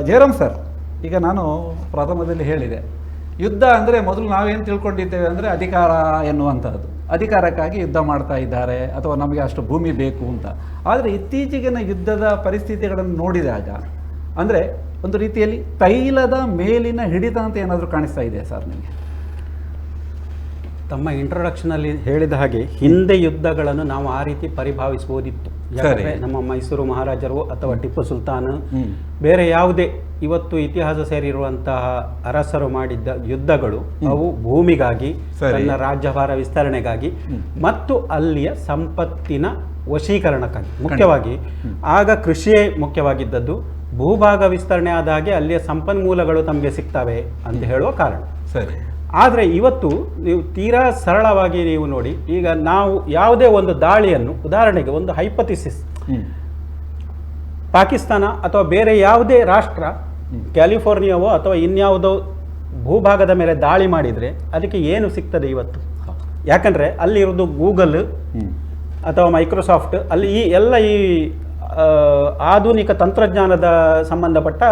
Jayaram sir, ಈಗ ನಾನು ಪ್ರಥಮದಲ್ಲಿ ಹೇಳಿದೆ, ಯುದ್ಧ ಅಂದರೆ ಮೊದಲು ನಾವೇನು ತಿಳ್ಕೊಂಡಿದ್ದೇವೆ ಅಂದರೆ ಅಧಿಕಾರ ಎನ್ನುವಂಥದ್ದು, ಅಧಿಕಾರಕ್ಕಾಗಿ ಯುದ್ಧ ಮಾಡ್ತಾ ಇದ್ದಾರೆ ಅಥವಾ ನಮಗೆ ಅಷ್ಟು ಭೂಮಿ ಬೇಕು ಅಂತ. ಆದರೆ ಇತ್ತೀಚೆಗಿನ ಯುದ್ಧದ ಪರಿಸ್ಥಿತಿಗಳನ್ನು ನೋಡಿದಾಗ ಅಂದರೆ ಒಂದು ರೀತಿಯಲ್ಲಿ ತೈಲದ ಮೇಲಿನ ಹಿಡಿತ ಅಂತ ಏನಾದರೂ ಕಾಣಿಸ್ತಾ ಇದೆ ಸರ್ ನಿಮಗೆ? ತಮ್ಮ ಇಂಟ್ರೊಡಕ್ಷನಲ್ಲಿ ಹೇಳಿದ ಹಾಗೆ ಹಿಂದೆ ಯುದ್ಧಗಳನ್ನು ನಾವು ಆ ರೀತಿ ಪರಿಭಾವಿಸಬಹುದಿತ್ತು. ಯಾಕಂದರೆ ನಮ್ಮ ಮೈಸೂರು ಮಹಾರಾಜರು ಅಥವಾ ಟಿಪ್ಪು ಸುಲ್ತಾನ್ ಬೇರೆ ಯಾವುದೇ ಇವತ್ತು ಇತಿಹಾಸ ಸೇರಿರುವಂತಹ ಅರಸರು ಮಾಡಿದ್ದ ಯುದ್ಧಗಳು ಅವು ಭೂಮಿಗಾಗಿ, ತನ್ನ ರಾಜ್ಯಭಾರ ವಿಸ್ತರಣೆಗಾಗಿ ಮತ್ತು ಅಲ್ಲಿಯ ಸಂಪತ್ತಿನ ವಶೀಕರಣಕ್ಕಾಗಿ. ಮುಖ್ಯವಾಗಿ ಆಗ ಕೃಷಿಯೇ ಮುಖ್ಯವಾಗಿದ್ದದ್ದು. ಭೂಭಾಗ ವಿಸ್ತರಣೆ ಆದ ಹಾಗೆ ಅಲ್ಲಿಯ ಸಂಪನ್ಮೂಲಗಳು ತಮಗೆ ಸಿಗ್ತವೆ ಅಂತ ಹೇಳುವ ಕಾರಣ. ಸರಿ. ಆದರೆ ಇವತ್ತು ನೀವು ತೀರಾ ಸರಳವಾಗಿ ನೀವು ನೋಡಿ, ಈಗ ನಾವು ಯಾವುದೇ ಒಂದು ದಾಳಿಯನ್ನು, ಉದಾಹರಣೆಗೆ ಒಂದು ಹೈಪಥಿಸಿಸ್, ಪಾಕಿಸ್ತಾನ ಅಥವಾ ಬೇರೆ ಯಾವುದೇ ರಾಷ್ಟ್ರ ಕ್ಯಾಲಿಫೋರ್ನಿಯಾವೋ ಅಥವಾ ಇನ್ಯಾವುದೋ ಭೂಭಾಗದ ಮೇಲೆ ದಾಳಿ ಮಾಡಿದರೆ ಅದಕ್ಕೆ ಏನು ಸಿಗ್ತದೆ ಇವತ್ತು? ಯಾಕಂದರೆ ಅಲ್ಲಿರೋದು ಗೂಗಲ್ ಅಥವಾ ಮೈಕ್ರೋಸಾಫ್ಟ್, ಅಲ್ಲಿ ಈ ಆಧುನಿಕ ತಂತ್ರಜ್ಞಾನದ ಸಂಬಂಧಪಟ್ಟ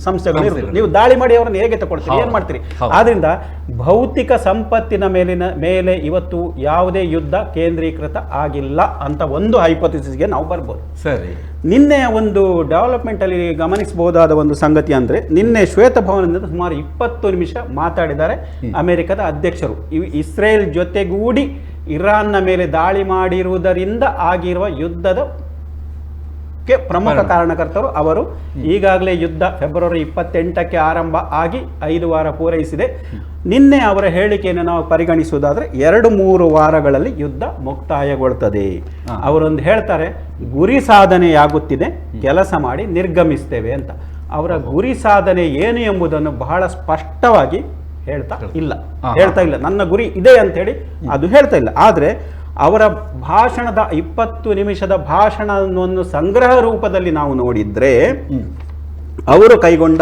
ಸಂಸ್ಥೆಗಳು. ನೀವು ದಾಳಿ ಮಾಡಿ ಅವರನ್ನು ಹೇಗೆ ತಗೊಳ್ತೀರಿ, ಏನು ಮಾಡ್ತೀರಿ? ಆದ್ರಿಂದ ಭೌತಿಕ ಸಂಪತ್ತಿನ ಮೇಲೆ ಇವತ್ತು ಯಾವುದೇ ಯುದ್ಧ ಕೇಂದ್ರೀಕೃತ ಆಗಿಲ್ಲ ಅಂತ ಒಂದು ಹೈಪೋಥಿಸಿಸ್ಗೆ ನಾವು ಬರ್ಬೋದು. ಸರಿ. ನಿನ್ನೆ ಒಂದು ಡೆವಲಪ್ಮೆಂಟ್ ಅಲ್ಲಿ ಗಮನಿಸಬಹುದಾದ ಒಂದು ಸಂಗತಿ ಅಂದ್ರೆ, ನಿನ್ನೆ ಶ್ವೇತಭವನದಿಂದ ಸುಮಾರು 20 ನಿಮಿಷ ಮಾತಾಡಿದ್ದಾರೆ ಅಮೆರಿಕದ ಅಧ್ಯಕ್ಷರು. ಇಸ್ರೇಲ್ ಜೊತೆಗೂಡಿ ಇರಾನ್ನ ಮೇಲೆ ದಾಳಿ ಮಾಡಿರುವುದರಿಂದ ಆಗಿರುವ ಯುದ್ಧದ ಪ್ರಮುಖ ಕಾರಣಕರ್ತರು ಅವರು. ಈಗಾಗಲೇ ಯುದ್ಧ ಫೆಬ್ರವರಿ 28ಕ್ಕೆ ಆರಂಭ ಆಗಿ 5 ವಾರ ಪೂರೈಸಿದೆ. ನಿನ್ನೆ ಅವರ ಹೇಳಿಕೆಯನ್ನು ನಾವು ಪರಿಗಣಿಸುವುದಾದ್ರೆ 2-3 ವಾರಗಳಲ್ಲಿ ಯುದ್ಧ ಮುಕ್ತಾಯಗೊಳ್ತದೆ. ಅವರೊಂದು ಹೇಳ್ತಾರೆ, ಗುರಿ ಸಾಧನೆಯಾಗುತ್ತಿದೆ, ಕೆಲಸ ಮಾಡಿ ನಿರ್ಗಮಿಸ್ತೇವೆ ಅಂತ. ಅವರ ಗುರಿ ಸಾಧನೆ ಏನು ಎಂಬುದನ್ನು ಬಹಳ ಸ್ಪಷ್ಟವಾಗಿ ಹೇಳ್ತಾ ಇಲ್ಲ. ನನ್ನ ಗುರಿ ಇದೆ ಅಂತ ಹೇಳಿ ಅದು ಹೇಳ್ತಾ ಇಲ್ಲ. ಆದರೆ ಅವರ ಭಾಷಣದ 20 ನಿಮಿಷದ ಭಾಷಣವನ್ನು ಸಂಗ್ರಹ ರೂಪದಲ್ಲಿ ನಾವು ನೋಡಿದ್ರೆ, ಅವರು ಕೈಗೊಂಡ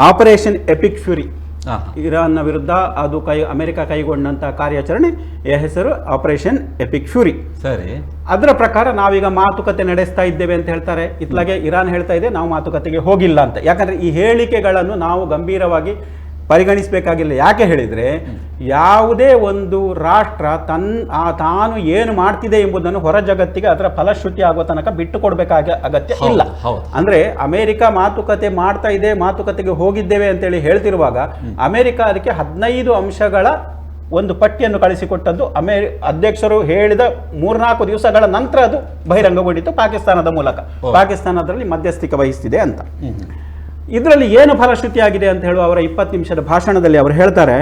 ಆಪರೇಷನ್ ಎಪಿಕ್ ಫ್ಯೂರಿ, ಇರಾನ್ನ ವಿರುದ್ಧ ಅದು ಅಮೆರಿಕ ಕೈಗೊಂಡಂತಹ ಕಾರ್ಯಾಚರಣೆ ಹೆಸರು ಆಪರೇಷನ್ ಎಪಿಕ್ ಫ್ಯೂರಿ. ಸರಿ. ಅದರ ಪ್ರಕಾರ ನಾವೀಗ ಮಾತುಕತೆ ನಡೆಸ್ತಾ ಇದ್ದೇವೆ ಅಂತ ಹೇಳ್ತಾರೆ. ಇತ್ಲಾಗೆ ಇರಾನ್ ಹೇಳ್ತಾ ಇದೆ ನಾವು ಮಾತುಕತೆಗೆ ಹೋಗಿಲ್ಲ ಅಂತ. ಯಾಕಂದ್ರೆ ಈ ಹೇಳಿಕೆಗಳನ್ನು ನಾವು ಗಂಭೀರವಾಗಿ ಪರಿಗಣಿಸಬೇಕಾಗಿಲ್ಲ. ಯಾಕೆ ಹೇಳಿದರೆ, ಯಾವುದೇ ಒಂದು ರಾಷ್ಟ್ರ ತಾನು ಏನು ಮಾಡ್ತಿದೆ ಎಂಬುದನ್ನು ಹೊರ ಜಗತ್ತಿಗೆ ಅದರ ಫಲಶ್ರುತಿ ಆಗುವ ತನಕ ಬಿಟ್ಟು ಕೊಡಬೇಕಾದ ಅಗತ್ಯ ಇಲ್ಲ. ಅಂದ್ರೆ ಅಮೆರಿಕ ಮಾತುಕತೆ ಮಾಡ್ತಾ ಇದೆ, ಮಾತುಕತೆಗೆ ಹೋಗಿದ್ದೇವೆ ಅಂತೇಳಿ ಹೇಳ್ತಿರುವಾಗ ಅಮೆರಿಕ ಅದಕ್ಕೆ 15 ಅಂಶಗಳ ಒಂದು ಪಟ್ಟಿಯನ್ನು ಕಳಿಸಿಕೊಟ್ಟದ್ದು ಅಧ್ಯಕ್ಷರು ಹೇಳಿದ 3-4 ದಿವಸಗಳ ನಂತರ ಅದು ಬಹಿರಂಗಗೊಂಡಿತ್ತು ಪಾಕಿಸ್ತಾನದ ಮೂಲಕ. ಪಾಕಿಸ್ತಾನ ಅದರಲ್ಲಿ ಮಧ್ಯಸ್ಥಿಕೆ ವಹಿಸ್ತಿದೆ ಅಂತ. ಇದರಲ್ಲಿ ಏನು ಫಲಶ್ರುತಿಯಾಗಿದೆ ಅಂತ ಹೇಳುವ ಅವರ 20 ನಿಮಿಷದ ಭಾಷಣದಲ್ಲಿ ಅವರು ಹೇಳ್ತಾರೆ,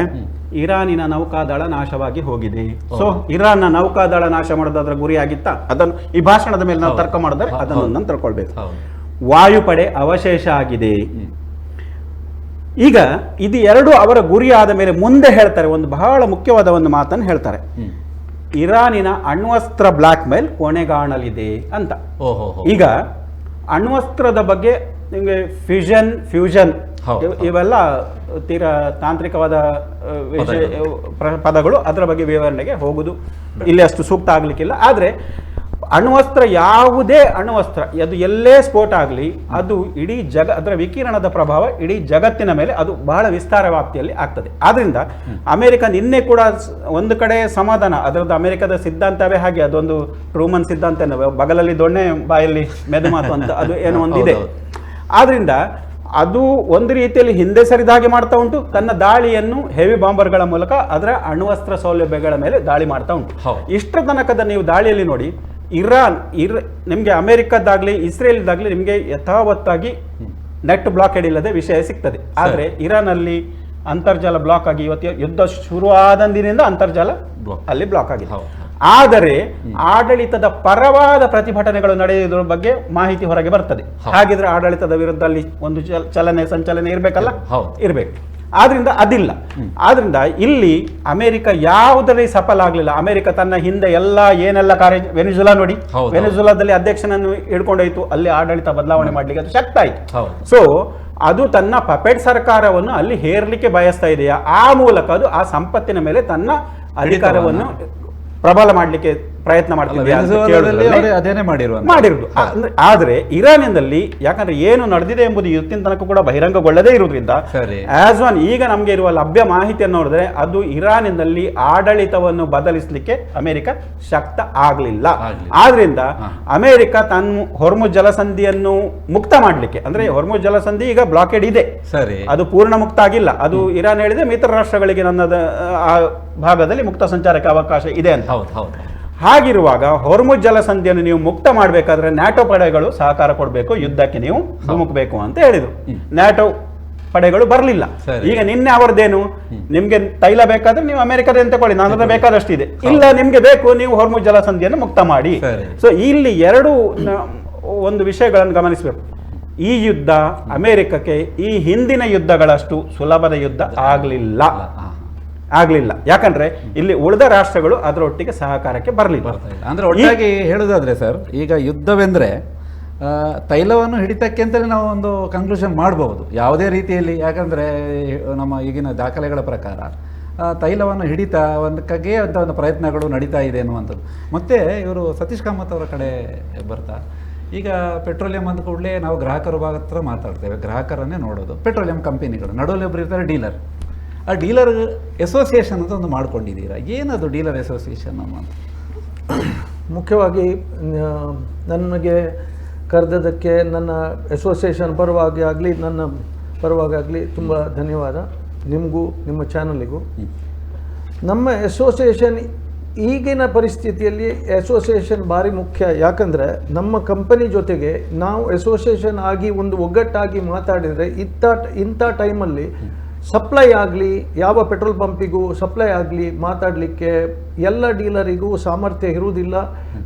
ಇರಾನಿನ ನೌಕಾದಳ ನಾಶವಾಗಿ ಹೋಗಿದೆ. ಸೊ ಇರಾನ್ನ ನೌಕಾದಳ ನಾಶ ಮಾಡೋದಾದ್ರ ಗುರಿ ಆಗಿತ್ತ? ಅದನ್ನು ಈ ಭಾಷಣದ ಮೇಲೆ ನಾವು ತರ್ಕ ಮಾಡಿದ್ರೆ ಅದನ್ನು ನಂತರ ಕೊಳ್ಬೇಕು. ವಾಯುಪಡೆ ಅವಶೇಷ ಆಗಿದೆ. ಈಗ ಇದು ಎರಡು ಅವರ ಗುರಿ ಆದ ಮೇಲೆ ಮುಂದೆ ಹೇಳ್ತಾರೆ, ಒಂದು ಬಹಳ ಮುಖ್ಯವಾದ ಒಂದು ಮಾತನ್ನು ಹೇಳ್ತಾರೆ, ಇರಾನಿನ ಅಣ್ವಸ್ತ್ರ ಬ್ಲಾಕ್ ಮೇಲ್ ಕೊನೆಗಾಣಲಿದೆ ಅಂತ. ಈಗ ಅಣ್ವಸ್ತ್ರದ ಬಗ್ಗೆ ನಿಮಗೆ ಫ್ಯೂಷನ್ ಇವೆಲ್ಲ ತೀರಾ ತಾಂತ್ರಿಕವಾದ ಪದಗಳು, ಅದರ ಬಗ್ಗೆ ವಿವರಣೆಗೆ ಹೋಗುದು ಇಲ್ಲಿ ಅಷ್ಟು ಸೂಕ್ತ ಆಗ್ಲಿಕ್ಕಿಲ್ಲ. ಆದರೆ ಅಣ್ವಸ್ತ್ರ, ಯಾವುದೇ ಅಣ್ವಸ್ತ್ರ ಅದು ಎಲ್ಲೇ ಸ್ಫೋಟ ಆಗಲಿ ಅದು ಇಡೀ ಅದರ ವಿಕಿರಣದ ಪ್ರಭಾವ ಇಡೀ ಜಗತ್ತಿನ ಮೇಲೆ ಅದು ಬಹಳ ವಿಸ್ತಾರ ವ್ಯಾಪ್ತಿಯಲ್ಲಿ ಆಗ್ತದೆ. ಆದ್ರಿಂದ ಅಮೆರಿಕ ನಿನ್ನೆ ಕೂಡ ಒಂದು ಕಡೆ ಸಮಾಧಾನ, ಅದರದ್ದು ಅಮೆರಿಕದ ಸಿದ್ಧಾಂತವೇ ಹಾಗೆ, ಅದೊಂದು ಟ್ರೂಮನ್ ಸಿದ್ಧಾಂತ, ಬಗಲಲ್ಲಿ ದೊಣ್ಣೆ ಬಾಯಲ್ಲಿ ಮೆದುಮಾತು ಅಂತ ಅದು ಏನೋ ಒಂದಿದೆ. ಆದ್ರಿಂದ ಅದು ಒಂದು ರೀತಿಯಲ್ಲಿ ಹಿಂದೆ ಸರಿದ ಹಾಗೆ ಮಾಡ್ತಾ ಉಂಟು. ತನ್ನ ದಾಳಿಯನ್ನು ಹೆವಿ ಬಾಂಬರ್ಗಳ ಮೂಲಕ ಅದರ ಅಣ್ವಸ್ತ್ರ ಸೌಲಭ್ಯಗಳ ಮೇಲೆ ದಾಳಿ ಮಾಡ್ತಾ ಉಂಟು. ಇಷ್ಟರ ತನಕದ ನೀವು ದಾಳಿಯಲ್ಲಿ ನೋಡಿ, ನಿಮಗೆ ಅಮೆರಿಕದ್ದಾಗ್ಲಿ ಇಸ್ರೇಲ್ದಾಗ್ಲಿ ನಿಮಗೆ ಯಥಾವತ್ತಾಗಿ ನೆಟ್ ಬ್ಲಾಕೆಡ್ ಇಲ್ಲದೆ ವಿಷಯ ಸಿಗ್ತದೆ. ಆದರೆ ಇರಾನ್ ಅಲ್ಲಿ ಅಂತರ್ಜಾಲ ಬ್ಲಾಕ್ ಆಗಿ ಇವತ್ತು ಯುದ್ಧ ಶುರುವಾದಂದಿನಿಂದ ಅಂತರ್ಜಾಲ ಅಲ್ಲಿ ಬ್ಲಾಕ್ ಆಗಿದೆ. ಆದರೆ ಆಡಳಿತದ ಪರವಾದ ಪ್ರತಿಭಟನೆಗಳು ನಡೆಯುವುದರ ಬಗ್ಗೆ ಮಾಹಿತಿ ಹೊರಗೆ ಬರ್ತದೆ. ಹಾಗಿದ್ರೆ ಆಡಳಿತದ ವಿರುದ್ಧ ಅಲ್ಲಿ ಒಂದು ಸಂಚಲನೆ ಇರಬೇಕಲ್ಲ, ಇರಬೇಕು. ಆದ್ರಿಂದ ಅದಿಲ್ಲ. ಆದ್ರಿಂದ ಇಲ್ಲಿ ಅಮೆರಿಕ ಯಾವುದರಲ್ಲಿ ಸಫಲ ಆಗಲಿಲ್ಲ. ಅಮೆರಿಕ ತನ್ನ ಹಿಂದೆ ಏನೆಲ್ಲ ಕಾರ್ಯ, ವೆನಿಜುಲಾ ನೋಡಿ, ವೆನಿಜುಲಾದಲ್ಲಿ ಅಧ್ಯಕ್ಷನನ್ನು ಹಿಡ್ಕೊಂಡೋಯ್ತು, ಅಲ್ಲಿ ಆಡಳಿತ ಬದಲಾವಣೆ ಮಾಡ್ಲಿಕ್ಕೆ ಅದು ಶಕ್ತ ಆಯ್ತು. ಸೊ ಅದು ತನ್ನ ಪಪೆಟ್ ಸರ್ಕಾರವನ್ನು ಅಲ್ಲಿ ಹೇರ್ಲಿಕ್ಕೆ ಬಯಸ್ತಾ ಇದೆಯಾ, ಆ ಮೂಲಕ ಅದು ಆ ಸಂಪತ್ತಿನ ಮೇಲೆ ತನ್ನ ಅಧಿಕಾರವನ್ನು ಪ್ರಬಲ ಮಾಡಲಿಕ್ಕೆ ಪ್ರಯತ್ನ ಮಾಡ್ತಿದ್ಯಾ ಅಂತ ವೆನೆಜುವೆಲಾದಲ್ಲಿ ಕೇಳೋದ್ರಲ್ಲಿ ಅವರೇ ಅದೇನೇ ಮಾಡಿರುವಂತ. ಮಾಡಿರುವುದು. ಆದ್ರೆ ಇರಾನಿನಲ್ಲಿ ಯಾಕಂದ್ರೆ ಏನು ನಡೆದಿದೆ ಎಂಬುದು ಇವತ್ತಿನ ತನಕ ಕೂಡ ಬಹಿರಂಗಗೊಳ್ಳದೇ ಇರುವುದರಿಂದ ಸರಿ. ಆಸ್ ಒನ್ ಈಗ ನಮಗೆ ಇರುವ ಲಭ್ಯ ಮಾಹಿತಿಯನ್ನು ನೋಡಿದ್ರೆ ಅದು ಇರಾನಿನಲ್ಲಿ ಆಡಳಿತವನ್ನು ಬದಲಿಸಲಿಕ್ಕೆ ಅಮೆರಿಕ ಶಕ್ತ ಆಗಲಿಲ್ಲ. ಆದ್ರಿಂದ ಅಮೆರಿಕ ತನ್ನ ಹೊರ್ಮುಜ್ ಜಲಸಂಧಿಯನ್ನು ಮುಕ್ತ ಮಾಡಲಿಕ್ಕೆ, ಅಂದ್ರೆ ಹೊರ್ಮುಜ್ ಜಲಸಂಧಿ ಈಗ ಬ್ಲಾಕೆಡ್ ಇದೆ, ಸರಿ, ಅದು ಪೂರ್ಣ ಮುಕ್ತ ಆಗಿಲ್ಲ. ಅದು ಇರಾನ್ ಹೇಳಿದೆ ಮಿತ್ರ ರಾಷ್ಟ್ರಗಳಿಗೆ ನನ್ನ ಆ ಭಾಗದಲ್ಲಿ ಮುಕ್ತ ಸಂಚಾರಕ್ಕೆ ಅವಕಾಶ ಇದೆ ಅಂತ. ಹೌದು ಹೌದು. ಹಾಗಿರುವಾಗ ಹೊರ್ಮುಜ್ ಜಲಸಂಧಿಯನ್ನು ನೀವು ಮುಕ್ತ ಮಾಡಬೇಕಾದ್ರೆ ನ್ಯಾಟೋ ಪಡೆಗಳು ಸಹಕಾರ ಕೊಡಬೇಕು, ಯುದ್ಧಕ್ಕೆ ನೀವು ಧುಮುಕಬೇಕು ಅಂತ ಹೇಳಿದ್ರು. ನ್ಯಾಟೋ ಪಡೆಗಳು ಬರಲಿಲ್ಲ. ಈಗ ನಿನ್ನೆ ಅವರದೇನು, ನಿಮ್ಗೆ ತೈಲ ಬೇಕಾದ್ರೆ ನೀವು ಅಮೆರಿಕದ ತಗೊಳ್ಳಿ, ನನ್ನ ಬೇಕಾದಷ್ಟಿದೆ, ಇಲ್ಲ ನಿಮ್ಗೆ ಬೇಕು ನೀವು ಹೊರ್ಮುಜ್ ಜಲಸಂಧಿಯನ್ನು ಮುಕ್ತ ಮಾಡಿ. ಸೊ ಇಲ್ಲಿ ಎರಡು ಒಂದು ವಿಷಯಗಳನ್ನು ಗಮನಿಸಬೇಕು. ಈ ಯುದ್ಧ ಅಮೆರಿಕಕ್ಕೆ ಈ ಹಿಂದಿನ ಯುದ್ಧಗಳಷ್ಟು ಸುಲಭದ ಯುದ್ಧ ಆಗಲಿಲ್ಲ. ಯಾಕಂದ್ರೆ ಇಲ್ಲಿ ಉಳಿದ ರಾಷ್ಟ್ರಗಳು ಅದರೊಟ್ಟಿಗೆ ಸಹಕಾರಕ್ಕೆ ಬರಲಿಲ್ಲ. ಅಂದ್ರೆ ಒಟ್ಟಾಗಿ ಹೇಳುದಾದ್ರೆ ಸರ್, ಈಗ ಯುದ್ಧವೆಂದ್ರೆ ತೈಲವನ್ನು ಹಿಡಿತಕ್ಕೆ ಅಂತಲೇ ನಾವು ಒಂದು ಕನ್ಕ್ಲೂಷನ್ ಮಾಡಬಹುದು ಯಾವುದೇ ರೀತಿಯಲ್ಲಿ. ಯಾಕಂದ್ರೆ ನಮ್ಮ ಈಗಿನ ದಾಖಲೆಗಳ ಪ್ರಕಾರ ತೈಲವನ್ನು ಹಿಡಿತ ಒಂದಕ್ಕಾಗೆ ಅಂತ ಒಂದು ಪ್ರಯತ್ನಗಳು ನಡೀತಾ ಇದೆ ಅನ್ನುವಂಥದ್ದು. ಮತ್ತೆ ಇವರು ಸತೀಶ್ ಕಾಮತ್ ಅವರ ಕಡೆ ಬರ್ತಾ, ಈಗ ಪೆಟ್ರೋಲಿಯಂ ಅಂದ ಕೂಡಲೇ ನಾವು ಗ್ರಾಹಕರ ಹತ್ರ ಮಾತಾಡ್ತೇವೆ, ಗ್ರಾಹಕರನ್ನೇ ನೋಡೋದು ಪೆಟ್ರೋಲಿಯಂ ಕಂಪನಿಗಳು, ನಡುವಲ್ಲಿ ಒಬ್ಬರು ಇರ್ತಾರೆ ಡೀಲರ್. ಆ ಡೀಲರ್ ಅಸೋಸಿಯೇಷನ್ ಅಂತ ಒಂದು ಮಾಡ್ಕೊಂಡಿದ್ದೀರಾ, ಏನದು ಡೀಲರ್ ಅಸೋಸಿಯೇಷನ್ ಅಂತ? ಮುಖ್ಯವಾಗಿ ನನಗೆ ಕರೆದದಕ್ಕೆ ನನ್ನ ಅಸೋಸಿಯೇಷನ್ ಪರವಾಗಿ ಆಗಲಿ ನನ್ನ ಪರವಾಗಿ ಆಗಲಿ ತುಂಬ ಧನ್ಯವಾದ ನಿಮಗೂ ನಿಮ್ಮ ಚಾನಲಿಗೂ. ನಮ್ಮ ಅಸೋಸಿಯೇಷನ್ ಈಗಿನ ಪರಿಸ್ಥಿತಿಯಲ್ಲಿ ಅಸೋಸಿಯೇಷನ್ ಭಾರಿ ಮುಖ್ಯ. ಯಾಕಂದರೆ ನಮ್ಮ ಕಂಪನಿ ಜೊತೆಗೆ ನಾವು ಅಸೋಸಿಯೇಷನ್ ಆಗಿ ಒಂದು ಒಗ್ಗಟ್ಟಾಗಿ ಮಾತಾಡಿದರೆ ಇಂಥ ಟೈಮಲ್ಲಿ ಸಪ್ಲೈ ಆಗಲಿ, ಯಾವ ಪೆಟ್ರೋಲ್ ಪಂಪಿಗೂ ಸಪ್ಲೈ ಆಗಲಿ ಮಾತಾಡಲಿಕ್ಕೆ ಎಲ್ಲ ಡೀಲರಿಗೂ ಸಾಮರ್ಥ್ಯ ಇರುವುದಿಲ್ಲ,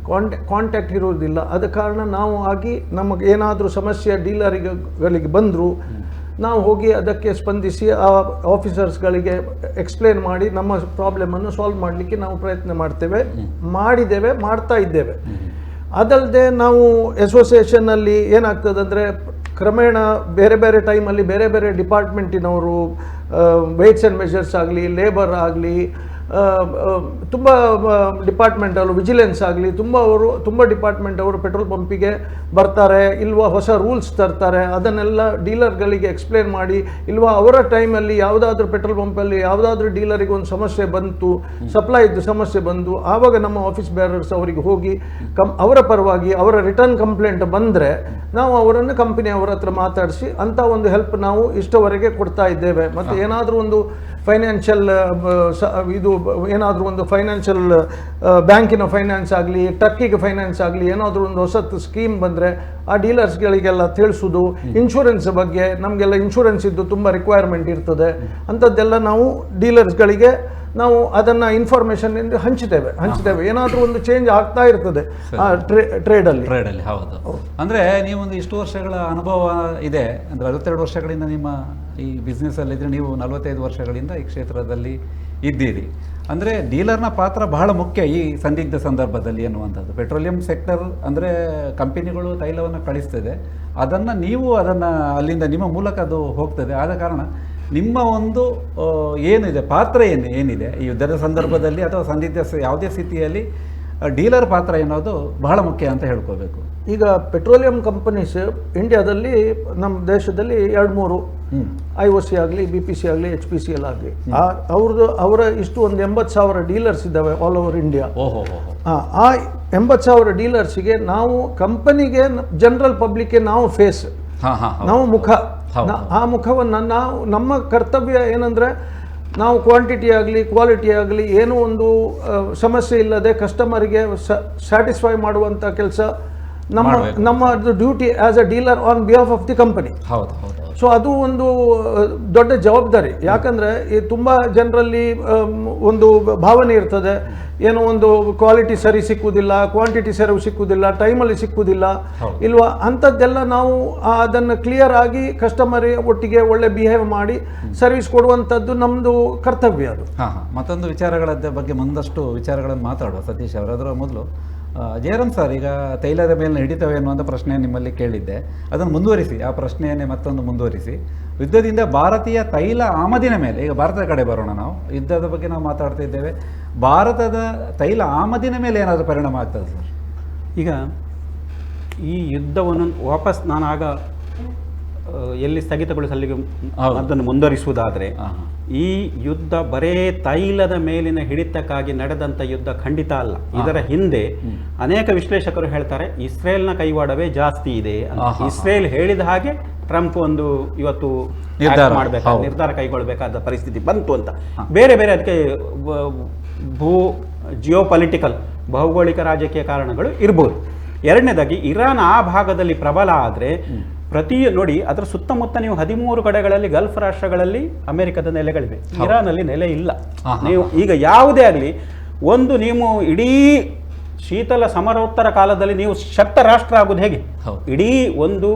ಕಾಂಟ್ಯಾಕ್ಟ್ ಇರುವುದಿಲ್ಲ. ಆದ ಕಾರಣ ನಾವು ಆಗಿ ನಮಗೆ ಏನಾದರೂ ಸಮಸ್ಯೆ ಡೀಲರಿಗಳಿಗೆ ಬಂದರೂ ನಾವು ಹೋಗಿ ಅದಕ್ಕೆ ಸ್ಪಂದಿಸಿ ಆ ಆಫೀಸರ್ಸ್ಗಳಿಗೆ ಎಕ್ಸ್ಪ್ಲೇನ್ ಮಾಡಿ ನಮ್ಮ ಪ್ರಾಬ್ಲಮನ್ನು ಸಾಲ್ವ್ ಮಾಡಲಿಕ್ಕೆ ನಾವು ಪ್ರಯತ್ನ ಮಾಡಿದ್ದೇವೆ, ಮಾಡ್ತಾ ಇದ್ದೇವೆ. ಅದಲ್ಲದೆ ನಾವು ಅಸೋಸಿಯೇಷನ್ನಲ್ಲಿ ಏನಾಗ್ತದಂದರೆ ಕ್ರಮೇಣ ಬೇರೆ ಬೇರೆ ಟೈಮಲ್ಲಿ ಬೇರೆ ಬೇರೆ ಡಿಪಾರ್ಟ್ಮೆಂಟಿನವರು, ವೆಯ್ಟ್ಸ್ ಆ್ಯಂಡ್ ಮೆಷರ್ಸ್ ಆಗಲಿ, ಲೇಬರ್ ಆಗಲಿ, ತುಂಬ ಡಿಪಾರ್ಟ್ಮೆಂಟವರು, ವಿಜಿಲೆನ್ಸ್ ಆಗಲಿ, ತುಂಬ ಡಿಪಾರ್ಟ್ಮೆಂಟ್ ಅವರು ಪೆಟ್ರೋಲ್ ಪಂಪಿಗೆ ಬರ್ತಾರೆ, ಇಲ್ವಾ ಹೊಸ ರೂಲ್ಸ್ ತರ್ತಾರೆ. ಅದನ್ನೆಲ್ಲ ಡೀಲರ್ಗಳಿಗೆ ಎಕ್ಸ್ಪ್ಲೇನ್ ಮಾಡಿ, ಇಲ್ವಾ ಅವರ ಟೈಮಲ್ಲಿ ಯಾವುದಾದ್ರೂ ಪೆಟ್ರೋಲ್ ಪಂಪಲ್ಲಿ ಯಾವುದಾದ್ರೂ ಡೀಲರಿಗೆ ಒಂದು ಸಮಸ್ಯೆ ಬಂತು, ಸಪ್ಲೈದು ಸಮಸ್ಯೆ ಬಂದು, ಆವಾಗ ನಮ್ಮ ಆಫೀಸ್ ಬೇರರ್ಸ್ ಅವರಿಗೆ ಹೋಗಿ ಅವರ ಪರವಾಗಿ ಅವರ ರಿಟರ್ನ್ ಕಂಪ್ಲೇಂಟ್ ಬಂದರೆ ನಾವು ಅವರನ್ನು ಕಂಪನಿಯವರ ಹತ್ರ ಮಾತಾಡಿಸಿ ಅಂಥ ಒಂದು ಹೆಲ್ಪ್ ನಾವು ಇಷ್ಟವರೆಗೆ ಕೊಡ್ತಾ ಇದ್ದೇವೆ. ಮತ್ತು ಏನಾದರೂ ಒಂದು ಫೈನಾನ್ಷಿಯಲ್ ಏನಾದರೂ ಒಂದು ಫೈನಾನ್ಷಿಯಲ್ ಬ್ಯಾಂಕಿನ ಫೈನಾನ್ಸ್ ಆಗಲಿ, ಟ್ರಕ್ಕಿಗೆ ಫೈನಾನ್ಸ್ ಆಗಲಿ, ಏನಾದರೂ ಒಂದು ಹೊಸತ್ತು ಸ್ಕೀಮ್ ಬಂದರೆ ಆ ಡೀಲರ್ಸ್ಗಳಿಗೆಲ್ಲ ತಿಳಿಸೋದು. ಇನ್ಶೂರೆನ್ಸ್ ಬಗ್ಗೆ ನಮಗೆಲ್ಲ ಇನ್ಶೂರೆನ್ಸ್ ಇದ್ದು ತುಂಬ ರಿಕ್ವೈರ್ಮೆಂಟ್ ಇರ್ತದೆ, ಅಂಥದ್ದೆಲ್ಲ ನಾವು ಡೀಲರ್ಸ್ಗಳಿಗೆ ನಾವು ಅದನ್ನು ಇನ್ಫಾರ್ಮೇಷನ್ ಹಂಚ್ತೇವೆ. ಏನಾದರೂ ಒಂದು ಚೇಂಜ್ ಆಗ್ತಾ ಇರ್ತದೆ ಆ ಟ್ರೇಡಲ್ಲಿ. ಹೌದು. ಅಂದರೆ ನೀವೊಂದು ಇಷ್ಟು ವರ್ಷಗಳ ಅನುಭವ ಇದೆ, ಅಂದರೆ 62 ವರ್ಷಗಳಿಂದ ನಿಮ್ಮ ಈ ಬಿಸ್ನೆಸ್ಸಲ್ಲಿ ಇದ್ದರೆ, ನೀವು 45 ವರ್ಷಗಳಿಂದ ಈ ಕ್ಷೇತ್ರದಲ್ಲಿ ಇದ್ದೀರಿ. ಅಂದರೆ ಡೀಲರ್ನ ಪಾತ್ರ ಬಹಳ ಮುಖ್ಯ ಈ ಸಂದಿಗ್ಧ ಸಂದರ್ಭದಲ್ಲಿ ಎನ್ನುವಂಥದ್ದು. ಪೆಟ್ರೋಲಿಯಂ ಸೆಕ್ಟರ್ ಅಂದರೆ ಕಂಪನಿಗಳು ತೈಲವನ್ನು ಕಳಿಸ್ತದೆ, ನೀವು ಅದನ್ನು ಅಲ್ಲಿಂದ ನಿಮ್ಮ ಮೂಲಕ ಅದು ಹೋಗ್ತದೆ. ಆದ ಕಾರಣ ನಿಮ್ಮ ಒಂದು ಏನಿದೆ ಪಾತ್ರ ಏನಿದೆ ಈ ಯುದ್ಧದ ಸಂದರ್ಭದಲ್ಲಿ ಅಥವಾ ಸಂದಿಗ್ಧ ಯಾವುದೇ ಸ್ಥಿತಿಯಲ್ಲಿ ಡೀಲರ್ ಪಾತ್ರ ಎನ್ನುವುದು ಬಹಳ ಮುಖ್ಯ ಅಂತ ಹೇಳ್ಕೋಬೇಕು. ಈಗ ಪೆಟ್ರೋಲಿಯಂ ಕಂಪನೀಸ್ ಇಂಡಿಯಾದಲ್ಲಿ, ನಮ್ಮ ದೇಶದಲ್ಲಿ 2-3 IOC ಆಗಲಿ, BPC ಆಗಲಿ, HPCL ಆಗಲಿ, ಅವರ ಇಷ್ಟು ಒಂದು 80,000 ಡೀಲರ್ಸ್ ಇದ್ದಾವೆ ಆಲ್ ಓವರ್ ಇಂಡಿಯಾ. ಆ 80,000 ಡೀಲರ್ಸಿಗೆ ನಾವು ಕಂಪನಿಗೆ, ಜನರಲ್ ಪಬ್ಲಿಕ್ಗೆ ನಾವು ಫೇಸ್, ನಾವು ಮುಖ. ಆ ಮುಖವನ್ನು ನಾವು, ನಮ್ಮ ಕರ್ತವ್ಯ ಏನಂದರೆ ನಾವು ಕ್ವಾಂಟಿಟಿ ಆಗಲಿ ಕ್ವಾಲಿಟಿ ಆಗಲಿ ಏನೋ ಒಂದು ಸಮಸ್ಯೆ ಇಲ್ಲದೆ ಕಸ್ಟಮರಿಗೆ ಸ್ಯಾಟಿಸ್ಫೈ ಮಾಡುವಂಥ ಕೆಲಸ ನಮ್ಮ duty as a dealer on behalf of the company. So ಅದು ಒಂದು ದೊಡ್ಡ ಜವಾಬ್ದಾರಿ. ಯಾಕಂದರೆ ಈ ತುಂಬ ಜನರಲ್ಲಿ ಒಂದು ಭಾವನೆ ಇರ್ತದೆ, ಏನೋ ಒಂದು ಕ್ವಾಲಿಟಿ ಸರಿ ಸಿಕ್ಕುವುದಿಲ್ಲ, ಕ್ವಾಂಟಿಟಿ ಸರಿ ಸಿಕ್ಕುವುದಿಲ್ಲ, ಟೈಮಲ್ಲಿ ಸಿಕ್ಕುವುದಿಲ್ಲ ಇಲ್ವಾ, ಅಂಥದ್ದೆಲ್ಲ ನಾವು ಅದನ್ನು ಕ್ಲಿಯರ್ ಆಗಿ ಕಸ್ಟಮರ್ ಒಟ್ಟಿಗೆ ಒಳ್ಳೆ ಬಿಹೇವ್ ಮಾಡಿ ಸರ್ವಿಸ್ ಕೊಡುವಂಥದ್ದು ನಮ್ಮದು ಕರ್ತವ್ಯ. ಅದು ಮತ್ತೊಂದು ವಿಚಾರಗಳ ಬಗ್ಗೆ ಮುಂದಷ್ಟು ವಿಚಾರಗಳನ್ನು ಮಾತಾಡುವ ಸತೀಶ್ ಅವರು. ಅದರ ಮೊದಲು ಜಯರಾಮ್ ಸರ್, ಈಗ ತೈಲದ ಮೇಲೆ ಹಿಡಿತವೆ ಅನ್ನುವಂಥ ಪ್ರಶ್ನೆ ನಿಮ್ಮಲ್ಲಿ ಕೇಳಿದ್ದೆ, ಅದನ್ನು ಮುಂದುವರಿಸಿ, ಆ ಪ್ರಶ್ನೆಯನ್ನೇ ಮತ್ತೊಂದು ಮುಂದುವರಿಸಿ. ಯುದ್ಧದಿಂದ ಭಾರತೀಯ ತೈಲ ಆಮದಿನ ಮೇಲೆ, ಈಗ ಭಾರತದ ಕಡೆ ಬರೋಣ. ನಾವು ಯುದ್ಧದ ಬಗ್ಗೆ ನಾವು ಮಾತಾಡ್ತಾ ಇದ್ದೇವೆ, ಭಾರತದ ತೈಲ ಆಮದಿನ ಮೇಲೆ ಏನಾದರೂ ಪರಿಣಾಮ ಆಗ್ತದೆ ಸರ್? ಈಗ ಈ ಯುದ್ಧವನ್ನು ವಾಪಸ್ ನಾನು ಆಗ ಎಲ್ಲಿ ಸ್ಥಗಿತಗೊಳಿಸಲಿಗೆ ಹೌದು. ಅದನ್ನು ಮುಂದುವರಿಸುವುದಾದರೆ ಹಾಂ ಈ ಯುದ್ಧ ಬರೇ ತೈಲದ ಮೇಲಿನ ಹಿಡಿತಕ್ಕಾಗಿ ನಡೆದಂಥ ಯುದ್ಧ ಖಂಡಿತ ಅಲ್ಲ. ಇದರ ಹಿಂದೆ ಅನೇಕ ವಿಶ್ಲೇಷಕರು ಹೇಳ್ತಾರೆ ಇಸ್ರೇಲ್ನ ಕೈವಾಡವೇ ಜಾಸ್ತಿ ಇದೆ ಅಂತ. ಇಸ್ರೇಲ್ ಹೇಳಿದ ಹಾಗೆ ಟ್ರಂಪ್ ಒಂದು ಇವತ್ತು ನಿರ್ಧಾರ ಕೈಗೊಳ್ಳಬೇಕಾದ ಪರಿಸ್ಥಿತಿ ಬಂತು ಅಂತ. ಬೇರೆ ಬೇರೆ ಅದಕ್ಕೆ ಜಿಯೋಪೊಲಿಟಿಕಲ್ ಭೌಗೋಳಿಕ ರಾಜಕೀಯ ಕಾರಣಗಳು ಇರ್ಬೋದು. ಎರಡನೇದಾಗಿ ಇರಾನ್ ಆ ಭಾಗದಲ್ಲಿ ಪ್ರಬಲ ಆದರೆ ನೋಡಿ ಅದರ ಸುತ್ತಮುತ್ತ ನೀವು 13 ಕಡೆಗಳಲ್ಲಿ ಗಲ್ಫ್ ರಾಷ್ಟ್ರಗಳಲ್ಲಿ ಅಮೆರಿಕದ ನೆಲೆಗಳಿವೆ, ಇರಾನಲ್ಲಿ ನೆಲೆ ಇಲ್ಲ. ನೀವು ಈಗ ಯಾವುದೇ ಆಗಲಿ ಒಂದು ನೀವು ಇಡೀ ಶೀತಲ ಸಮರೋತ್ತರ ಕಾಲದಲ್ಲಿ ನೀವು ಶಕ್ತ ರಾಷ್ಟ್ರ ಆಗೋದು ಹೇಗೆ? ಇಡೀ ಒಂದು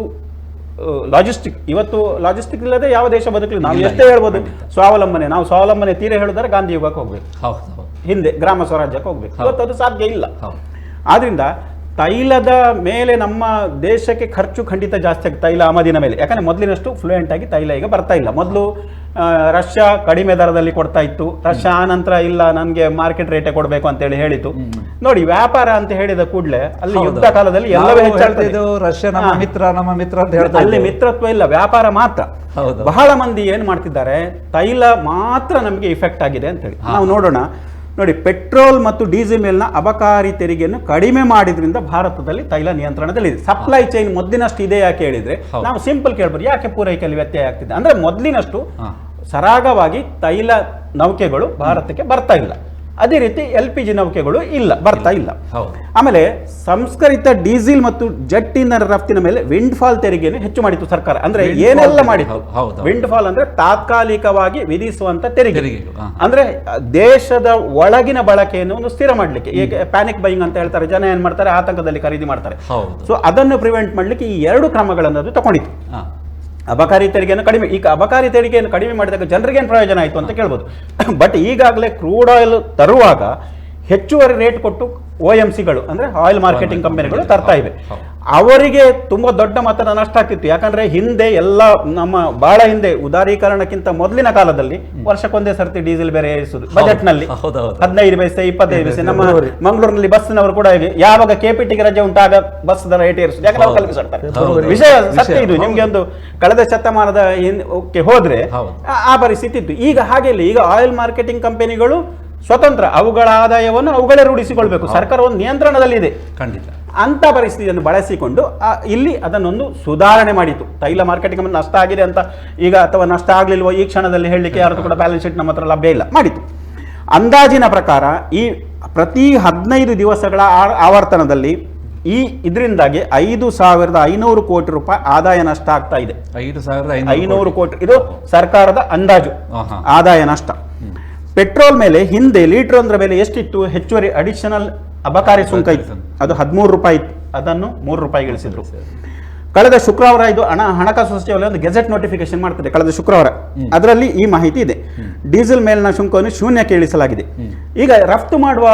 ಲಾಜಿಸ್ಟಿಕ್, ಇವತ್ತು ಲಾಜಿಸ್ಟಿಕ್ ಇಲ್ಲದೆ ಯಾವ ದೇಶ ಬದುಕಲಿ. ನಾವು ಎಷ್ಟೇ ಹೇಳ್ಬೋದು ನಾವು ಸ್ವಾವಲಂಬನೆ ತೀರ ಹೇಳಿದ್ರೆ ಗಾಂಧಿ ಯುಗಕ್ಕೆ ಹೋಗ್ಬೇಕು, ಹಿಂದೆ ಗ್ರಾಮ ಸ್ವರಾಜ್ಯಕ್ಕೆ ಹೋಗ್ಬೇಕು. ಇವತ್ತು ಅದು ಸಾಧ್ಯ ಇಲ್ಲ. ಆದ್ರಿಂದ ತೈಲದ ಮೇಲೆ ನಮ್ಮ ದೇಶಕ್ಕೆ ಖರ್ಚು ಖಂಡಿತ ಜಾಸ್ತಿ ಆಗುತ್ತೆ, ತೈಲ ಆಮದಿನ ಮೇಲೆ. ಯಾಕಂದ್ರೆ ಮೊದಲಿನಷ್ಟು ಫ್ಲೂಯೆಂಟ್ ಆಗಿ ತೈಲ ಈಗ ಬರ್ತಾ ಇಲ್ಲ. ಮೊದಲು ರಷ್ಯಾ ಕಡಿಮೆ ದರದಲ್ಲಿ ಕೊಡ್ತಾ ಇತ್ತು, ರಷ್ಯಾ ಆ ನಂತರ ಇಲ್ಲ ನನಗೆ ಮಾರ್ಕೆಟ್ ರೇಟೇ ಕೊಡಬೇಕು ಅಂತೇಳಿ ಹೇಳಿತು. ನೋಡಿ ವ್ಯಾಪಾರ ಅಂತ ಹೇಳಿದ ಕೂಡಲೇ ಅಲ್ಲಿ ಯುದ್ಧ ಕಾಲದಲ್ಲಿ ಎಲ್ಲವೇ ಹೆಚ್ಚಾಗ್ತದೆ. ರಷ್ಯಾ ನಮ್ಮ ಮಿತ್ರ ಅಂತ ಹೇಳ್ತಾರೆ. ಅಲ್ಲಿ ಮಿತ್ರತ್ವ ಇಲ್ಲ, ವ್ಯಾಪಾರ ಮಾತ್ರ. ಬಹಳ ಮಂದಿ ಏನ್ ಮಾಡ್ತಿದ್ದಾರೆ, ತೈಲ ಮಾತ್ರ ನಮಗೆ ಇಫೆಕ್ಟ್ ಆಗಿದೆ ಅಂತೇಳಿ. ನಾವು ನೋಡೋಣ. ನೋಡಿ, ಪೆಟ್ರೋಲ್ ಮತ್ತು ಡೀಸೆಲ್ ಮೇಲಿನ ಅಬಕಾರಿ ತೆರಿಗೆಯನ್ನು ಕಡಿಮೆ ಮಾಡಿದ್ರಿಂದ ಭಾರತದಲ್ಲಿ ತೈಲ ನಿಯಂತ್ರಣದಲ್ಲಿದೆ. ಸಪ್ಲೈ ಚೈನ್ ಮೊದಲಿನಷ್ಟು ಇದೆ ಯಾಕೆ ಹೇಳಿದ್ರೆ, ನಾವು ಸಿಂಪಲ್ ಕೇಳ್ಬೋದು, ಯಾಕೆ ಪೂರೈಕೆಯಲ್ಲಿ ವ್ಯತ್ಯಯ ಆಗ್ತಿದೆ ಅಂದ್ರೆ ಮೊದಲಿನಷ್ಟು ಸರಾಗವಾಗಿ ತೈಲ ನೌಕೆಗಳು ಭಾರತಕ್ಕೆ ಬರ್ತಾ ಇಲ್ಲ. ಅದೇ ರೀತಿ LPG ನೌಕೆಗಳು ಬರ್ತಾ ಇಲ್ಲ. ಆಮೇಲೆ ಸಂಸ್ಕರಿತ ಡೀಸೆಲ್ ಮತ್ತು ಜೆಟ್ ಇಂಧನ ರಫ್ತಿನ ಮೇಲೆ ವಿಂಡ್ ಫಾಲ್ ತೆರಿಗೆಯನ್ನು ಹೆಚ್ಚು ಮಾಡಿತ್ತು ಸರ್ಕಾರ. ಅಂದ್ರೆ ಏನೆಲ್ಲ ಮಾಡಿತ್ತು? ವಿಂಡ್ ಫಾಲ್ ಅಂದ್ರೆ ತಾತ್ಕಾಲಿಕವಾಗಿ ವಿಧಿಸುವಂತ ತೆರಿಗೆ. ಅಂದ್ರೆ ದೇಶದ ಒಳಗಿನ ಬಳಕೆಯನ್ನು ಒಂದು ಸ್ಥಿರ ಮಾಡ್ಲಿಕ್ಕೆ, ಈಗ ಪ್ಯಾನಿಕ್ ಬೈಯಿಂಗ್ ಅಂತ ಹೇಳ್ತಾರೆ, ಜನ ಏನ್ ಮಾಡ್ತಾರೆ, ಆತಂಕದಲ್ಲಿ ಖರೀದಿ ಮಾಡ್ತಾರೆ. ಸೊ ಅದನ್ನು ಪ್ರಿವೆಂಟ್ ಮಾಡ್ಲಿಕ್ಕೆ ಈ 2 ಕ್ರಮಗಳನ್ನು ಅದು ತಗೊಂಡಿತ್ತು. ಅಬಕಾರಿ ತೆರಿಗೆಯನ್ನು ಕಡಿಮೆ, ಈಗ ಅಬಕಾರಿ ತೆರಿಗೆಯನ್ನು ಕಡಿಮೆ ಮಾಡಿದಾಗ ಜನರಿಗೆ ಏನು ಪ್ರಯೋಜನ ಆಯಿತು ಅಂತ ಕೇಳ್ಬೋದು. ಬಟ್ ಈಗಾಗಲೇ ಕ್ರೂಡ್ ಆಯಿಲ್ ತರುವಾಗ ಹೆಚ್ಚುವರಿ ರೇಟ್ ಕೊಟ್ಟು OMCಗಳು ಅಂದ್ರೆ ಆಯಿಲ್ ಮಾರ್ಕೆಟಿಂಗ್ ಕಂಪನಿಗಳು ತರ್ತಾ ಇವೆ. ಅವರಿಗೆ ತುಂಬಾ ದೊಡ್ಡ ಮೊತ್ತದ ನಷ್ಟ ಆಗ್ತಿತ್ತು. ಯಾಕಂದ್ರೆ ಹಿಂದೆ ಎಲ್ಲ ನಮ್ಮ ಬಹಳ ಹಿಂದೆ ಉದಾರೀಕರಣಕ್ಕಿಂತ ಮೊದಲಿನ ಕಾಲದಲ್ಲಿ ವರ್ಷಕ್ಕೊಂದೇ ಸರ್ತಿ ಡೀಸೆಲ್ ಬೇರೆ ಏರಿಸುದು ಬಜೆಟ್ ನಲ್ಲಿ 15 ಪೈಸೆ 25 ಪೈಸೆ. ನಮ್ಮ ಮಂಗಳೂರಿನಲ್ಲಿ ಬಸ್ನವರು ಕೂಡ ಯಾವಾಗ KPTಗೆ ರಜೆ ಉಂಟಾಗ ಬಸ್ ದರ ರೇಟ್ ಏರಿಸುದು. ಯಾಕಂದ್ರೆ ಅವ್ರು ಕಲ್ಪಿಸ್ತಾರೆ. ವಿಷಯ ಸತ್ಯ ಇದು. ನಿಮ್ಗೆ ಒಂದು ಕಳೆದ ಶತಮಾನದ ಹೋದ್ರೆ ಆ ಪರಿಸ್ಥಿತಿ ಇತ್ತು. ಈಗ ಹಾಗೆ ಇಲ್ಲ. ಈಗ ಆಯಿಲ್ ಮಾರ್ಕೆಟಿಂಗ್ ಕಂಪನಿಗಳು ಸ್ವತಂತ್ರ, ಅವುಗಳ ಆದಾಯವನ್ನು ಅವುಗಳೇ ರೂಢಿಸಿಕೊಳ್ಬೇಕು. ಸರ್ಕಾರ ಒಂದು ನಿಯಂತ್ರಣದಲ್ಲಿದೆ. ಖಂಡಿತ ಅಂತ ಪರಿಸ್ಥಿತಿಯನ್ನು ಬಳಸಿಕೊಂಡು ಇಲ್ಲಿ ಅದನ್ನೊಂದು ಸುಧಾರಣೆ ಮಾಡಿತು. ತೈಲ ಮಾರ್ಕೆಟಿಂಗ್ ನಷ್ಟ ಆಗಿದೆ ಅಂತ ಈಗ, ಅಥವಾ ನಷ್ಟ ಆಗ್ಲಿಲ್ವೋ ಈ ಕ್ಷಣದಲ್ಲಿ ಹೇಳಲಿಕ್ಕೆ ಯಾರು ಕೂಡ ಬ್ಯಾಲೆನ್ಸ್ ಶೀಟ್ ನಮ್ಮ ಹತ್ರ ಲಭ್ಯ ಇಲ್ಲ. ಮಾಡಿತು. ಅಂದಾಜಿನ ಪ್ರಕಾರ ಈ ಪ್ರತಿ 15 ದಿವಸಗಳ ಆವರ್ತನದಲ್ಲಿ ಇದರಿಂದಾಗಿ 5,500 ಕೋಟಿ ರೂಪಾಯಿ ಆದಾಯ ನಷ್ಟ ಆಗ್ತಾ ಇದೆ. 5,500 ಕೋಟಿ ಇದು ಸರ್ಕಾರದ ಅಂದಾಜು ಆದಾಯ ನಷ್ಟ. ಪೆಟ್ರೋಲ್ ಮೇಲೆ ಹಿಂದೆ ಲೀಟರ್ ಒಂದರ ಬೆಲೆ ಎಷ್ಟಿತ್ತು? ಹೆಚ್ಚುವರಿ ಅಡಿಷನಲ್ ಅಬಕಾರಿ ಸುಂಕ ಇತ್ತು, ಅದು 13 ರೂಪಾಯಿ ಇತ್ತು. ಅದನ್ನು 3 ರೂಪಾಯಿ ಇಳಿಸಿದ್ರು. ಕಳೆದ ಶುಕ್ರವಾರ ಇದು ಹಣಕಾಸು ಸಚಿವಾಲಯ ಒಂದು ಗೆಜೆಟ್ ನೋಟಿಫಿಕೇಶನ್ ಮಾಡ್ತದೆ ಕಳೆದ ಶುಕ್ರವಾರ. ಅದರಲ್ಲಿ ಈ ಮಾಹಿತಿ ಇದೆ. ಡೀಸೆಲ್ ಮೇಲಿನ ಶುಂಕವನ್ನು ಶೂನ್ಯಕ್ಕೆ ಇಳಿಸಲಾಗಿದೆ. ಈಗ ರಫ್ತು ಮಾಡುವ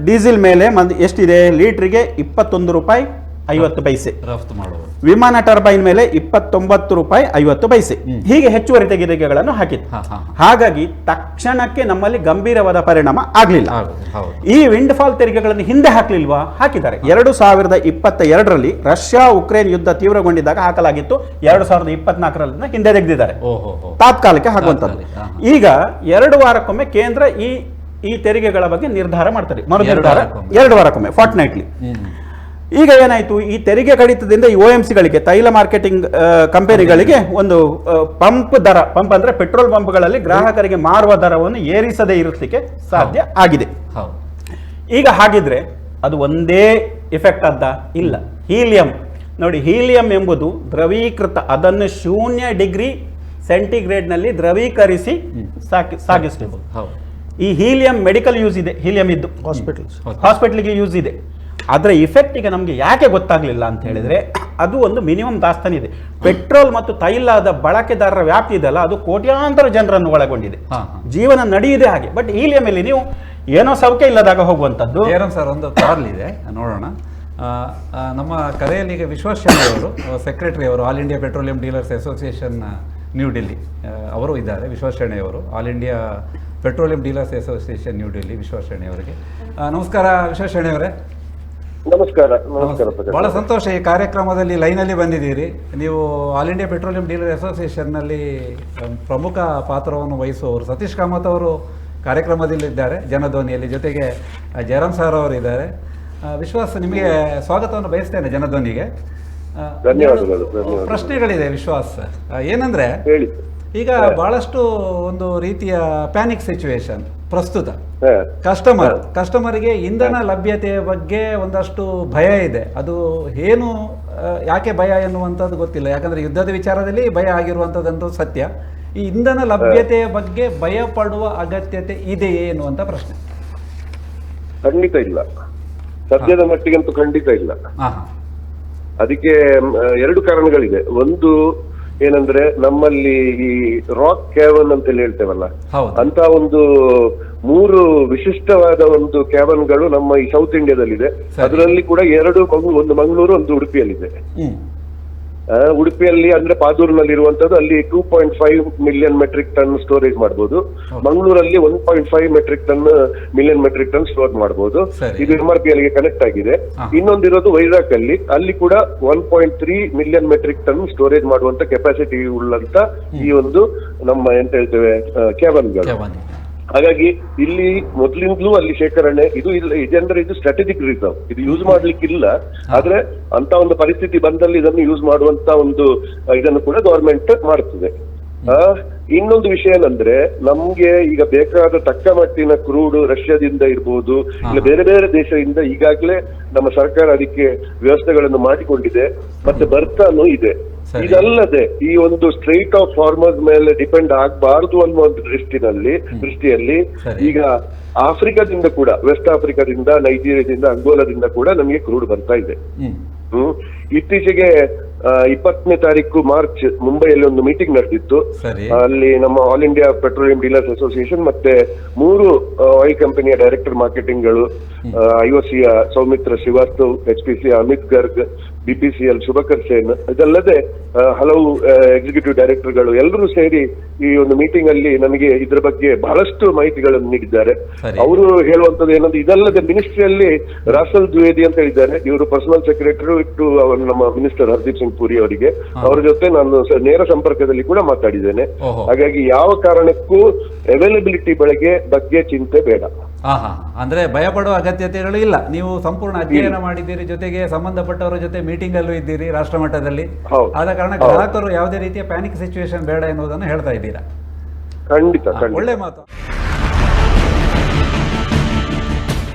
ಡೀಸೆಲ್ ಮೇಲೆ ಎಷ್ಟಿದೆ? ಲೀಟರ್ಗೆ 21 ರೂಪಾಯಿ 50 ಪೈಸೆ ರಫ್ತು ಮಾಡುವ. ವಿಮಾನ ಟರ್ಬೈನ್ ಮೇಲೆ 29 ರೂಪಾಯಿ 50 ಪೈಸೆ. ಹೀಗೆ ಹೆಚ್ಚುವರಿ ತೆರಿಗೆಗಳನ್ನು ಹಾಕಿತ್ತು. ಹಾಗಾಗಿ ತಕ್ಷಣಕ್ಕೆ ನಮ್ಮಲ್ಲಿ ಗಂಭೀರವಾದ ಪರಿಣಾಮ ಆಗಲಿಲ್ಲ. ಈ ವಿಂಡ್ ಫಾಲ್ ತೆರಿಗೆಗಳನ್ನು ಹಿಂದೆ ಹಾಕ್ಲಿಲ್ವಾ? ಹಾಕಿದ್ದಾರೆ. 2022ರಲ್ಲಿ ರಷ್ಯಾ ಉಕ್ರೇನ್ ಯುದ್ಧ ತೀವ್ರಗೊಂಡಿದ್ದಾಗ ಹಾಕಲಾಗಿತ್ತು. 2024ರಲ್ಲಿ ಹಿಂದೆ ತೆಗೆದಿದ್ದಾರೆ, ತಾತ್ಕಾಲಿಕ ಹಾಕುವಂಥದ್ದು. ಈಗ 2 ವಾರಕ್ಕೊಮ್ಮೆ ಕೇಂದ್ರ ಈ ತೆರಿಗೆಗಳ ಬಗ್ಗೆ ನಿರ್ಧಾರ ಮಾಡ್ತಾರೆ. ಮರು ನಿರ್ಧಾರ 2 ವಾರಕ್ಕೊಮ್ಮೆ, ಫಾರ್ಟ್ನೈಟ್ಲಿ. ಈಗ ಏನಾಯ್ತು? ಈ ತೆರಿಗೆ ಕಡಿತದಿಂದ ಈ OMCಗಳಿಗೆ, ತೈಲ ಮಾರ್ಕೆಟಿಂಗ್ ಕಂಪನಿಗಳಿಗೆ ಒಂದು ಪಂಪ್ ಅಂದ್ರೆ ಪೆಟ್ರೋಲ್ ಪಂಪ್ಗಳಲ್ಲಿ ಗ್ರಾಹಕರಿಗೆ ಮಾರುವ ದರವನ್ನು ಏರಿಸದೇ ಇರಿಸಲಿಕ್ಕೆ ಸಾಧ್ಯ ಆಗಿದೆ. ಈಗ ಹಾಗಿದ್ರೆ ಅದು ಒಂದೇ ಇಫೆಕ್ಟ್ ಅದ್ದ? ಇಲ್ಲ. ಹೀಲಿಯಂ ನೋಡಿ, ಹೀಲಿಯಂ ಎಂಬುದು ದ್ರವೀಕೃತ, ಅದನ್ನು 0 ಡಿಗ್ರಿ ಸೆಂಟಿಗ್ರೇಡ್ನಲ್ಲಿ ದ್ರವೀಕರಿಸಿ ಸಾಗಿಸಬೇಕು. ಈ ಹೀಲಿಯಂ ಮೆಡಿಕಲ್ ಯೂಸ್ ಇದೆ. ಹೀಲಿಯಂ ಇದ್ದು ಹಾಸ್ಪಿಟಲ್ಗೆ ಯೂಸ್ ಇದೆ. ಅದರ ಇಫೆಕ್ಟ್ ಈಗ ನಮಗೆ ಯಾಕೆ ಗೊತ್ತಾಗಲಿಲ್ಲ ಅಂತ ಹೇಳಿದ್ರೆ, ಅದು ಒಂದು ಮಿನಿಮಮ್ ದಾಸ್ತಾನು ಇದೆ. ಪೆಟ್ರೋಲ್ ಮತ್ತು ತೈಲದ ಬಳಕೆದಾರರ ವ್ಯಾಪ್ತಿ ಇದೆಲ್ಲ, ಅದು ಕೋಟ್ಯಾಂತರ ಜನರನ್ನು ಒಳಗೊಂಡಿದೆ. ಜೀವನ ನಡೆಯುವುದೇ ಹಾಗೆ. ಬಟ್ ಹೀಲಿಯಂನಲ್ಲಿ ನೀವು ಏನೋ ಸೌಖ್ಯ ಇಲ್ಲದಾಗ ಹೋಗುವಂಥದ್ದು. ಏನೋ ಸರ್, ಒಂದು ಕಾಲ್ ಇದೆ, ನೋಡೋಣ. ನಮ್ಮ ಕರೆಯಲ್ಲಿ ಈಗ ವಿಶ್ವೇಶ್ವರಯ್ಯ ಅವರು, ಸೆಕ್ರೆಟರಿ ಅವರು, All India Petroleum Dealers Association New Delhi ಅವರು ಇದ್ದಾರೆ, ವಿಶ್ವೇಶ್ವರಯ್ಯನವರು, All India Petroleum Dealers Association New Delhi, ವಿಶ್ವೇಶ್ವರಯ್ಯನವರಿಗೆ ನಮಸ್ಕಾರ. ವಿಶ್ವೇಶ್ವರಯ್ಯನವರೇ ನಮಸ್ಕಾರ. ನಮಸ್ಕಾರ. ಬಹಳ ಸಂತೋಷ, ಈ ಕಾರ್ಯಕ್ರಮದಲ್ಲಿ ಲೈನಲ್ಲಿ ಬಂದಿದ್ದೀರಿ. ನೀವು ಆಲ್ ಇಂಡಿಯಾ ಪೆಟ್ರೋಲಿಯಂ ಡೀಲರ್ ಅಸೋಸಿಯೇಷನ್ನಲ್ಲಿ ಪ್ರಮುಖ ಪಾತ್ರವನ್ನು ವಹಿಸುವವರು. ಸತೀಶ್ ಕಾಮತ್ ಅವರು ಕಾರ್ಯಕ್ರಮದಲ್ಲಿದ್ದಾರೆ ಜನಧ್ವನಿಯಲ್ಲಿ, ಜೊತೆಗೆ ಜಯರಾಮ್ ಸರ್ ಅವರು ಇದ್ದಾರೆ. ವಿಶ್ವಾಸ್, ನಿಮಗೆ ಸ್ವಾಗತವನ್ನು ಬಯಸ್ತೇನೆ ಜನಧ್ವನಿಗೆ. ಧನ್ಯವಾದಗಳು. ಪ್ರಶ್ನೆಗಳಿದೆ ವಿಶ್ವಾಸ್. ಏನಂದ್ರೆ ಹೇಳಿ. ಈಗ ಬಹಳಷ್ಟು ಒಂದು ರೀತಿಯ ಪ್ಯಾನಿಕ್ ಸಿಚುವೇಶನ್ ಪ್ರಸ್ತುತ. ಹಾ. ಕಸ್ಟಮರಿಗೆ ಇಂಧನ ಲಭ್ಯತೆಯ ಬಗ್ಗೆ ಒಂದಷ್ಟು ಭಯ ಇದೆ. ಅದು ಏನು, ಯಾಕೆ ಭಯ ಎನ್ನುವಂಥದ್ದು ಗೊತ್ತಿಲ್ಲ. ಯಾಕಂದ್ರೆ ಯುದ್ಧದ ವಿಚಾರದಲ್ಲಿ ಭಯ ಆಗಿರುವಂಥದ್ದಂತೂ ಸತ್ಯ. ಈ ಇಂಧನ ಲಭ್ಯತೆಯ ಬಗ್ಗೆ ಭಯ ಪಡುವ ಅಗತ್ಯತೆ ಇದೆಯೇ ಎನ್ನುವಂಥ ಪ್ರಶ್ನೆ. ಖಂಡಿತ ಇಲ್ಲ, ಸದ್ಯದ ಮಟ್ಟಿಗಂತೂ ಖಂಡಿತ ಇಲ್ಲ. ಹಾ. ಅದಕ್ಕೆ ಎರಡು ಕಾರಣಗಳಿದೆ. ಒಂದು ಏನಂದ್ರೆ, ನಮ್ಮಲ್ಲಿ ಈ ರಾಕ್ ಕ್ಯಾವನ್ ಅಂತ ಹೇಳ್ತೇವಲ್ಲ, ಹೌದು. ಅಂತ ಒಂದು 3 ವಿಶಿಷ್ಟವಾದ ಒಂದು ಕ್ಯಾವನ್ಗಳು ನಮ್ಮ ಈ ಸೌತ್ ಇಂಡಿಯಾದಲ್ಲಿದೆ. ಸರಿ. ಅದರಲ್ಲಿ ಕೂಡ 2 ಒಂದು ಮಂಗಳೂರು, ಒಂದು ಉಡುಪಿಯಲ್ಲಿದೆ. ಉಡುಪಿಯಲ್ಲಿ ಅಂದ್ರೆ ಪಾದೂರಿನಲ್ಲಿ ಇರುವಂತದ್ದು, ಅಲ್ಲಿ 2.5 ಮಿಲಿಯನ್ ಮೆಟ್ರಿಕ್ ಟನ್ ಸ್ಟೋರೇಜ್ ಮಾಡಬಹುದು. ಮಂಗಳೂರಲ್ಲಿ 1.5 ಮಿಲಿಯನ್ ಮೆಟ್ರಿಕ್ ಟನ್ ಸ್ಟೋರ್ ಮಾಡಬಹುದು. ಸರಿ. ಇದು MRP ಅಲ್ಲಿಗೆ ಕನೆಕ್ಟ್ ಆಗಿದೆ. ಹಾ. ಇನ್ನೊಂದಿರೋದು ವೈಜಾಗ್ ಅಲ್ಲಿ ಕೂಡ 1.3 ಮಿಲಿಯನ್ ಮೆಟ್ರಿಕ್ ಟನ್ ಸ್ಟೋರೇಜ್ ಮಾಡುವಂತ ಕೆಪಾಸಿಟಿ ಉಳ್ಳಂತ ಈ ಒಂದು ನಮ್ಮ ಎಂತ ಹೇಳ್ತೇವೆ ಕ್ಯಾಬನ್ಗಳು. ಹಾಗಾಗಿ ಇಲ್ಲಿ ಮೊದಲಿಂದಲೂ ಅಲ್ಲಿ ಶೇಖರಣೆ ಇದು ಇಲ್ಲ. ಇದಂದ್ರೆ ಇದು ಸ್ಟ್ರಾಟಜಿಕ್ ರಿಸರ್ವ್, ಇದು ಯೂಸ್ ಮಾಡ್ಲಿಕ್ಕಿಲ್ಲ. ಆದ್ರೆ ಅಂತ ಒಂದು ಪರಿಸ್ಥಿತಿ ಬಂದಲ್ಲಿ ಇದನ್ನು ಯೂಸ್ ಮಾಡುವಂತ ಒಂದು ಇದನ್ನು ಕೂಡ ಗವರ್ಮೆಂಟ್ ಮಾಡ್ತದೆ. ಇನ್ನೊಂದು ವಿಷಯ ಏನಂದ್ರೆ, ನಮ್ಗೆ ಈಗ ಬೇಕಾದ ತಕ್ಕ ಮಟ್ಟಿನ ಕ್ರೂಡ್ ರಷ್ಯಾದಿಂದ ಇರ್ಬೋದು, ಇಲ್ಲ ಬೇರೆ ಬೇರೆ ದೇಶದಿಂದ ಈಗಾಗಲೇ ನಮ್ಮ ಸರ್ಕಾರ ಅದಕ್ಕೆ ವ್ಯವಸ್ಥೆಗಳನ್ನು ಮಾಡಿಕೊಂಡಿದೆ, ಮತ್ತೆ ಬರ್ತಾನೂ ಇದೆ. ಇದಲ್ಲದೆ ಈ ಒಂದು ಸ್ಟ್ರೈಟ್ ಆಫ್ ಫಾರ್ಮರ್ಸ್ ಮೇಲೆ ಡಿಪೆಂಡ್ ಆಗಬಾರದು ಅನ್ನೋ ಒಂದು ದೃಷ್ಟಿಯಲ್ಲಿ ಈಗ ಆಫ್ರಿಕಾದಿಂದ ಕೂಡ, ವೆಸ್ಟ್ ಆಫ್ರಿಕಾದಿಂದ, ನೈಜೀರಿಯಾದಿಂದ, ಅಂಗೋಲಾದಿಂದ ಕೂಡ ನಮಗೆ ಕ್ರೂಡ್ ಬರ್ತಾ ಇದೆ. ಇತ್ತೀಚೆಗೆ 20ನೇ ತಾರೀಕು ಮಾರ್ಚ್ ಮುಂಬೈಯಲ್ಲಿ ಒಂದು ಮೀಟಿಂಗ್ ನಡೆದಿತ್ತು. ಅಲ್ಲಿ ನಮ್ಮ All India Petroleum Dealers Association ಮತ್ತೆ 3 ಆಯಿಲ್ ಕಂಪನಿಯ ಡೈರೆಕ್ಟರ್ ಮಾರ್ಕೆಟಿಂಗ್ಗಳು, IOCಯ ಸೌಮಿತ್ರ ಶ್ರೀವಾಸ್ತವ್, HPC ಅಮಿತ್ ಗರ್ಗ್, BPCL ಶುಭಕರ್ ಸೇನ್, ಇದಲ್ಲದೆ ಹಲವು ಎಕ್ಸಿಕ್ಯೂಟಿವ್ ಡೈರೆಕ್ಟರ್ಗಳು ಎಲ್ಲರೂ ಸೇರಿ ಈ ಒಂದು ಮೀಟಿಂಗ್ ಅಲ್ಲಿ ನನಗೆ ಇದ್ರ ಬಗ್ಗೆ ಬಹಳಷ್ಟು ಮಾಹಿತಿಗಳನ್ನು ನೀಡಿದ್ದಾರೆ. ಅವರು ಹೇಳುವಂತದ್ದು ಏನಂದ್ರೆ, ಇದಲ್ಲದೆ ಮಿನಿಸ್ಟ್ರಿಯಲ್ಲಿ ರಾಸಲ್ ದ್ವಿವೇದಿ ಅಂತ ಹೇಳಿದ್ದಾರೆ, ಇವರು ಪರ್ಸನಲ್ ಸೆಕ್ರೆಟರಿ ಟು ನಮ್ಮ ಮಿನಿಸ್ಟರ್ ಹರ್ದೀಪ್ ಸಿಂಗ್ ಪುರಿ ಅವರಿಗೆ. ಅವರ ಜೊತೆ ನಾನು ನೇರ ಸಂಪರ್ಕದಲ್ಲಿ ಕೂಡ ಮಾತಾಡಿದ್ದೇನೆ. ಹಾಗಾಗಿ ಯಾವ ಕಾರಣಕ್ಕೂ ಅವೈಲಬಿಲಿಟಿ ಬಗ್ಗೆ ಚಿಂತೆ ಬೇಡ. ಅಂದ್ರೆ ಭಯ ಪಡುವ ಅಗತ್ಯತೆಗಳು ಇಲ್ಲ. ನೀವು ಸಂಪೂರ್ಣ ಅಧ್ಯಯನ ಮಾಡಿದ್ದೀರಿ, ಜೊತೆಗೆ ಸಂಬಂಧಪಟ್ಟವರ ಜೊತೆ ಮೀಟಿಂಗ್ ಅಲ್ಲೂ ಇದ್ದೀರಿ ರಾಷ್ಟ್ರ ಮಟ್ಟದಲ್ಲಿ. ಆದ ಕಾರಣ ಗ್ರಾಹಕರು ಯಾವುದೇ ರೀತಿಯ ಪ್ಯಾನಿಕ್ ಸಿಚುವೇಶನ್ ಬೇಡ ಎನ್ನುವುದನ್ನು ಹೇಳ್ತಾ ಇದ್ದೀರಾ. ಖಂಡಿತ. ಒಳ್ಳೆ ಮಾತು.